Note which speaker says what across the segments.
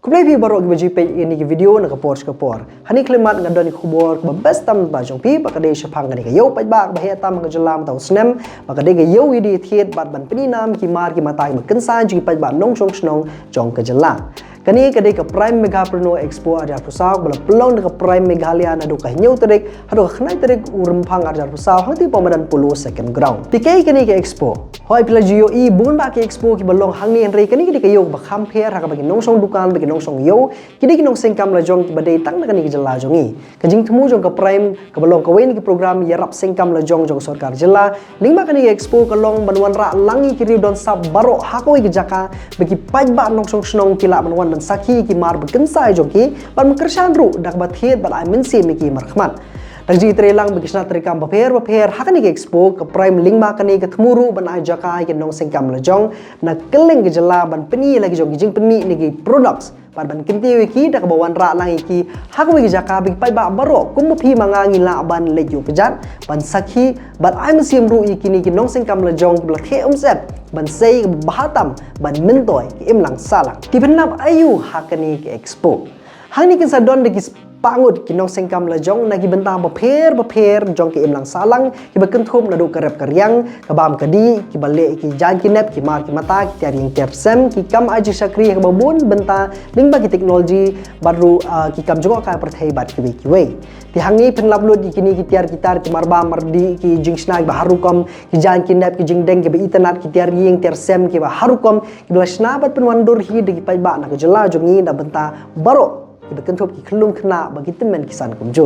Speaker 1: Kuplay pi baru gibaji pe ini ki video na kapor kapor. Hani klimat ngadon ni kubor ba best tam ba jong pi ba kade shapang ni ka yo pa ba ba he tam ga jalam ta usnem ba kade ga yo idi thiet bat ban peninam ki mar ki matai ma kansan ji pa ba nong chong snong jong ka jala. Kani kade ka Prime Megapreneur Expo ajar pusau bala pelong ka Prime Meghalaya na do ka nyau tarik hado khnai tarik urumphang ajar pusau hati pamadan polo second ground. Tikai kani ka expo. Hoi pila jio I bun ba ka expo ki balong hangi en rei kani kade ka yo ba kham pher ha ka ba ki nong song dukan ba ki nong song yo kide ki nong sengkam la jong ki badai tang na kani ki jala jongi. Ka jing thmu jong ka Prime ka balong ka wen ki program yarap sengkam la jong jong sarkar jala lingma kani ka expo ka long banwan ra langi ki riu don sab baro hakoi ki jaka ba ki paj ba nong song snong kila banwan Saki ki mar berkensai jongki ban kersan ru dak bathiet ban ai mensi miki markhman dak ji trelang bekisna trikam baper hakani ke expo ke Prime lingma kani ke thmuru ban ai jaka ke nong sengkam la jong na keleng ke jela ban peni lagi jong jing peni ni ki products ban kinti ki dak bawan ra lang ki hakwi ke jaka bi pai ba baro kum phi manga ngi la ban le ju kejat ban sakhi ban ai mensi ru ikini ki nong sengkam la jong bla the set ban sei bahatam ban mentoy ki imlang salang tibenap ayu hakani ke expo hani kin sadon de pangut ki nong sengkam la jong na ki bentang ba pher jong ki imlang salang ki baken thum na do karep karyang ka bam kadi ki bale ki jan ki nep ki mar ki mata ki tiaring terpsem ki kam aji sakri ka babun benta lingba ki teknologi baru ki kam jongo ka perthai bat ki we ti hangi penlap lo di kini ki tiar gitar ki marba mardi ki jing snack ba harukom ki jan ki nep ki jing deng ki internet ki tiaring tersem ki ba harukom ki blasna bat penwandur hi de ki pai ba na ka jela jongi na benta baro iba kentup ki kelum kena bagi temen kisan kumjo.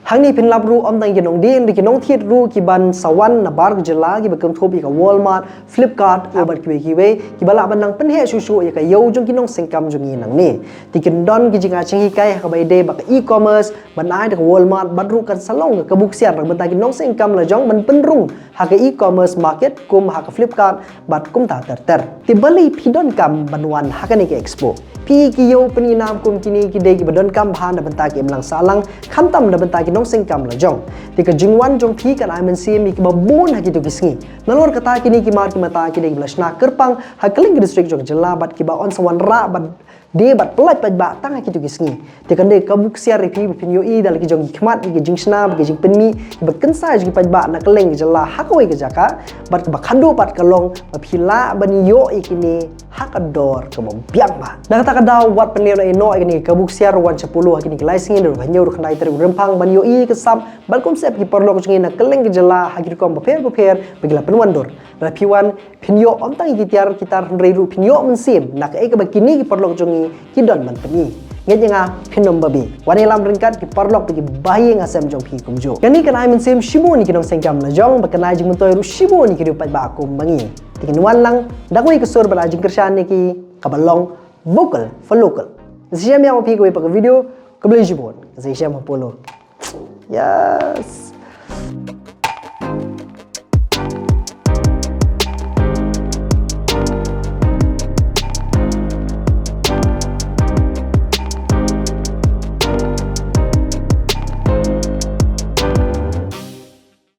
Speaker 1: Hangni penlap ru om tang genong din di kenong thiet ru ki ban sawan na bar jela ki kentup ka Walmart, Flipkart obat ki bala ban nang penhe susu ya ka yo jong kinong sengkam jong nang ni. Ti kendon ki jinga chengi kai ka bai de ba e-commerce ban ai ka Walmart ban ru kan salong ka buksiar rang ban kinong sengkam la jong ban penrung ha ka e-commerce market kum ha ka Flipkart bat kum ta ter. Ti bali pidon kam banwan ha ka ni ka expo. Pi ki yo peninam kum kini ki de ki badon kam bhan na benta ki imlang salang khantam na benta ki nong sengkam la jong ti ka jingwan jong thi kan ai men sim ki babun ha ki to kisngi nalor kata kini ki mar ki mata ki de blashna kerpang ha kling district jong jela bat ki ba on sawan ra bat de bat pelat pat ba tang ha ki to kisngi ti kan de ka buk siar ri pin yo I dal ki jong khmat ki jing sna ki jing penmi ki ba kan sa ki pat ba na keleng jela ha ko ki jaka bat ba khando pat kalong ba phila ban yo ikini hakador ka biang ba na kata daw wat penel na ino ikini ka buk siar 110 kini laising ndo hanyo ru khnai ter rempang ban yo I ke sam bal konsep ki perlo ko na keleng ki jela hagir kom ba pher bagila penwandor ra piwan pinyo om tang ki tiar kitar rei ru pinyo mensim nak e ka bakini ki perlo ko ki don man peni ngejanga pinom babi wani lam ringkat ki parlok ki bayi ngasem jong pi kumjo kani kan ai mensim shimoni ki nong sengkam la jong bakanai jing muntoy ru shimoni ki rupat ba kum bangi tikin wan lang dakoi ke sur bala jing kersan ni ki kabalong vocal for local zia mi pi ko pa video ko beli jibon zia mo polo yes